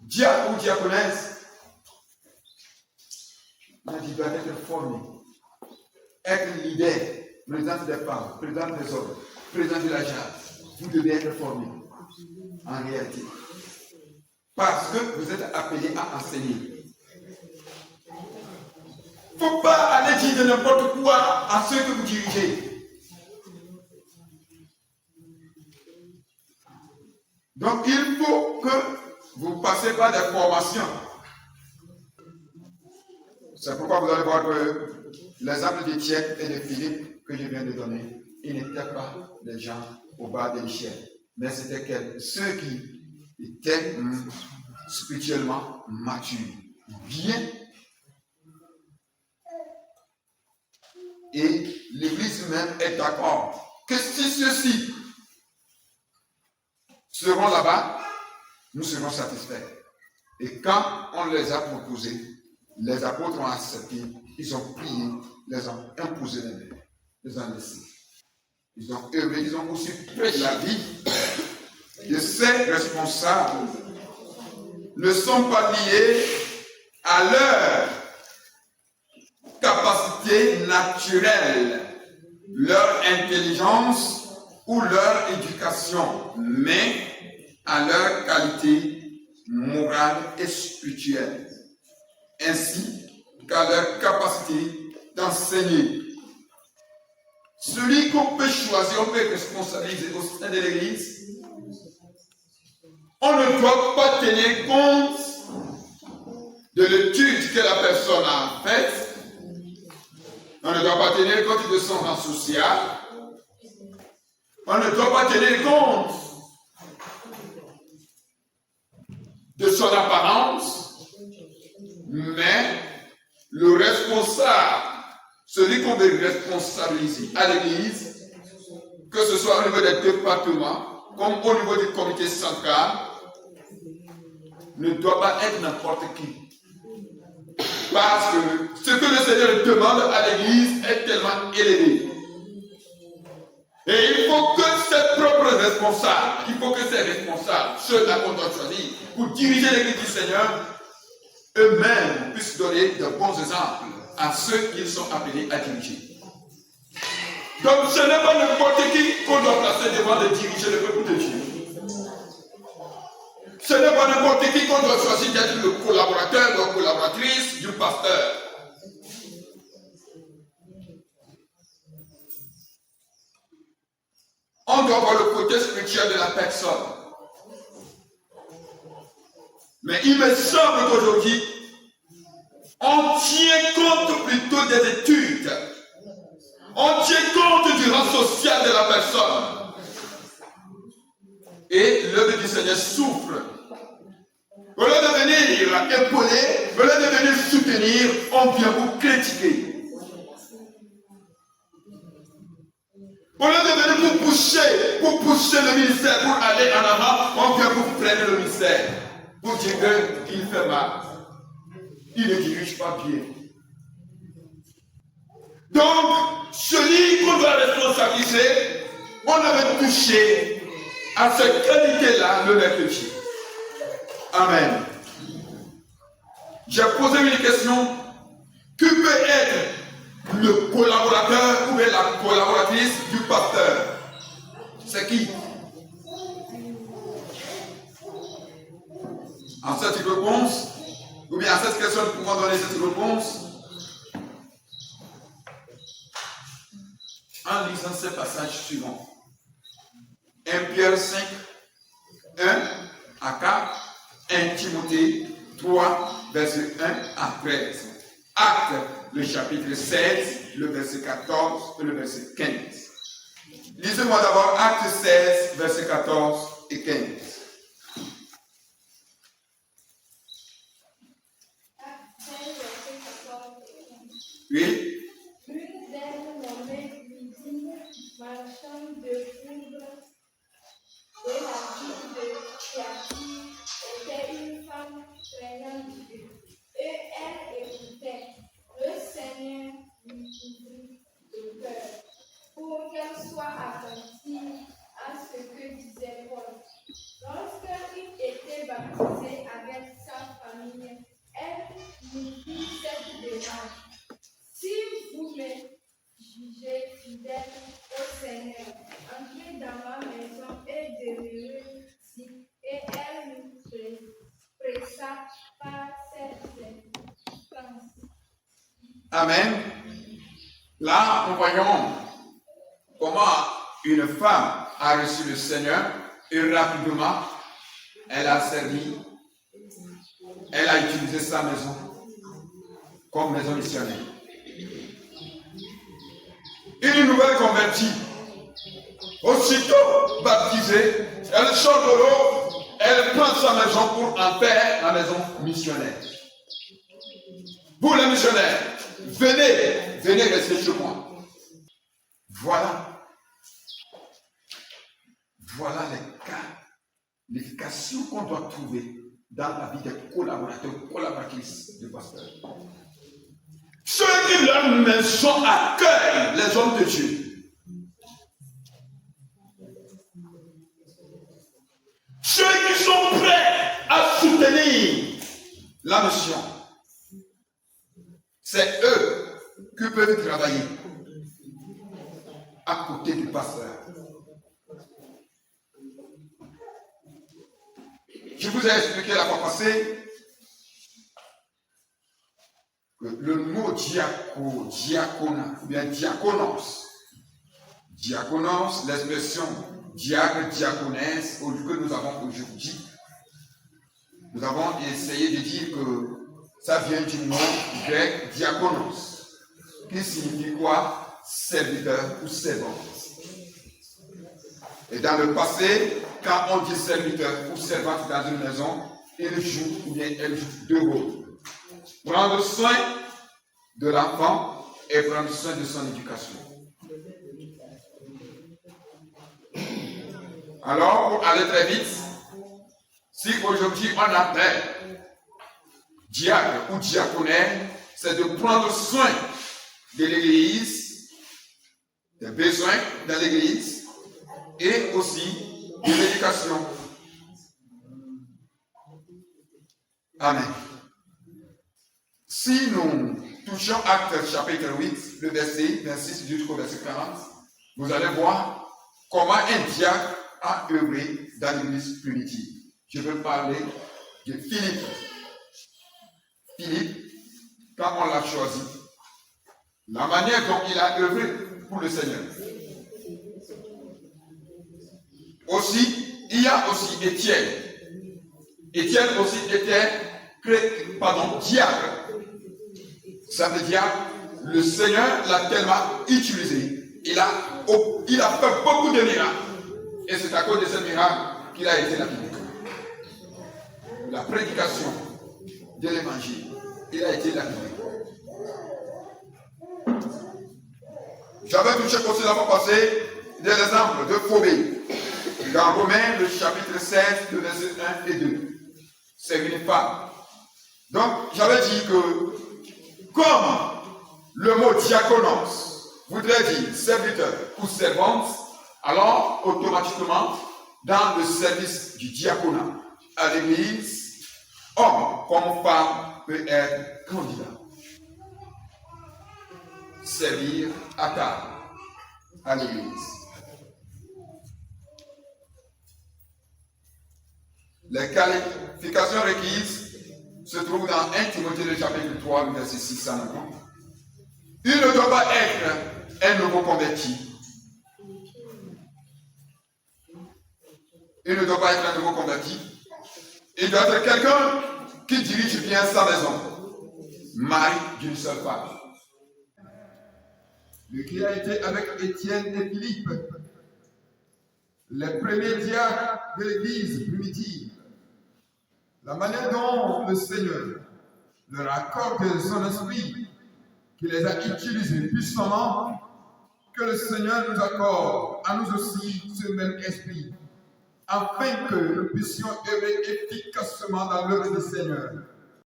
diacre ou diaconesse, il doit être formé, être leader, président des femmes, président des hommes, président de la JAS. Vous devez être formé en réalité. Parce que vous êtes appelé à enseigner. Il ne faut pas aller dire de n'importe quoi à ceux que vous dirigez. Donc il faut que vous passez par des formations. C'est pourquoi vous allez voir que l'exemple d'Étienne et de Philippe que je viens de donner, ils n'étaient pas des gens au bas de l'échelle, mais c'était ceux qui étaient spirituellement matures, bien. Et l'Église même est d'accord que si ceux-ci seront là-bas, nous serons satisfaits. Et quand on les a proposés, les apôtres ont accepté, ils ont prié, les ont imposé les mains, les ont laissés. Ils ont œuvré, ils ont aussi pris la vie de ces responsables. Ne sont pas liés à leur capacité naturelle, leur intelligence ou leur éducation, mais à leur qualité morale et spirituelle, ainsi qu'à leur capacité d'enseigner. Celui qu'on peut choisir, on peut responsabiliser au sein de l'Église, on ne doit pas tenir compte de l'étude que la personne a faite. On ne doit pas tenir compte de son rang social. On ne doit pas tenir compte de son apparence. Mais le responsable, celui qu'on veut responsabiliser à l'Église, que ce soit au niveau des départements, comme au niveau du comité central, ne doit pas être n'importe qui. Parce que ce que le Seigneur demande à l'Église est tellement élevé. Et il faut que ses propres responsables, ceux-là qu'on doit choisir, pour diriger l'Église du Seigneur, eux-mêmes puissent donner de bons exemples à ceux qu'ils sont appelés à diriger. Donc ce n'est pas n'importe qui qu'on doit placer devant de diriger le peuple de Dieu. Ce n'est pas n'importe qui qu'on doit choisir d'être le collaborateur ou la collaboratrice du pasteur. On doit voir le côté spirituel de la personne. Mais il me semble qu'aujourd'hui, on tient compte plutôt des études. On tient compte du rang social de la personne. Et l'œuvre du Seigneur souffre. Au lieu de venir épauler, au lieu de venir soutenir, on vient vous critiquer. Au lieu de venir pour pousser le ministère, pour aller en avant, on vient vous freiner le ministère. Pour dire qu'il fait mal. Il ne dirige pas bien. Donc, celui qu'on doit responsabiliser, on avait touché à cette qualité-là le mercredi. Amen. J'ai posé une question. Que peut être le collaborateur ou bien la collaboratrice du pasteur? C'est qui? En cette réponse, ou bien à cette question, nous pouvons donner cette réponse en lisant ces passages suivants. 1 Pierre 5, 1 à 4. 1 Timothée 3, verset 1 à 13. Actes, le chapitre 16, le verset 14 et le verset 15. Lisez-moi d'abord Actes 16, verset 14 et 15. Oui. Une d'elles nommée Lydie, marchande de poudre de la ville de Thyatire, était une femme craignante de Dieu. Et elle écoutait. Le Seigneur lui ouvrit le cœur pour qu'elle soit attentive à ce que disait Paul. Lorsqu'il était baptisé avec Amen. Là, nous voyons comment une femme a reçu le Seigneur et rapidement, elle a servi, elle a utilisé sa maison comme maison missionnaire. Une nouvelle convertie, aussitôt baptisée, elle sort de l'eau, elle prend sa maison pour en faire la maison missionnaire. Vous les missionnaires, venez rester chez moi. Voilà les cas, l'efficacité qu'on doit trouver dans la vie des collaborateurs, collaboratrices de pasteurs. Ceux qui leur maison accueillent les hommes de Dieu. Ceux qui sont prêts à soutenir la mission. C'est eux qui peuvent travailler à côté du pasteur. Je vous ai expliqué la fois passée que le mot diaconat, ou bien diaconos, l'expression diacre, diaconesse, que nous avons aujourd'hui, nous avons essayé de dire que ça vient du mot grec diakonos, qui signifie quoi? Serviteur ou servante. Et dans le passé, quand on dit serviteur ou servante dans une maison, il joue ou bien elle joue deux rôles. Prendre soin de l'enfant et prendre soin de son éducation. Alors, pour aller très vite, si aujourd'hui on appelle diacre ou diaconais, c'est de prendre soin de l'église, des besoins dans l'église et aussi de l'éducation. Amen. Si nous touchons Actes chapitre 8, le verset 26 jusqu'au verset 40, vous allez voir comment un diacre a œuvré dans l'église primitive. Je veux parler de Philippe. Philippe, quand on l'a choisi, la manière dont il a œuvré pour le Seigneur. Aussi, il y a aussi Étienne. Étienne aussi était diacre. Ça veut dire le Seigneur l'a tellement utilisé. Il a fait beaucoup de miracles. Et c'est à cause de ces miracles qu'il a été l'apôtre. La prédication de l'évangile, il a été l'apôtre. J'avais touché aussi la fois passée des exemples de Phobie. Dans Romains, le chapitre 16, le verset 1 et 2. C'est une femme. Donc, j'avais dit que, comme le mot diaconos voudrait dire serviteur ou servante, alors, automatiquement, dans le service du diaconat à l'église, homme comme femme peut être candidat. Servir à table à l'église. Les qualifications requises se trouvent dans 1 Timothée le chapitre 3, verset 6 à 9. Il ne doit pas être un nouveau converti. Il ne doit pas être un nouveau converti. Il doit être quelqu'un qui dirige bien sa maison. Mari d'une seule femme. Lui qui a été avec Étienne et Philippe, les premiers diacres de l'église primitive. La manière dont le Seigneur leur accorde son esprit, qui les a utilisés puissamment, que le Seigneur nous accorde à nous aussi ce même esprit, afin que nous puissions œuvrer efficacement dans l'œuvre du Seigneur.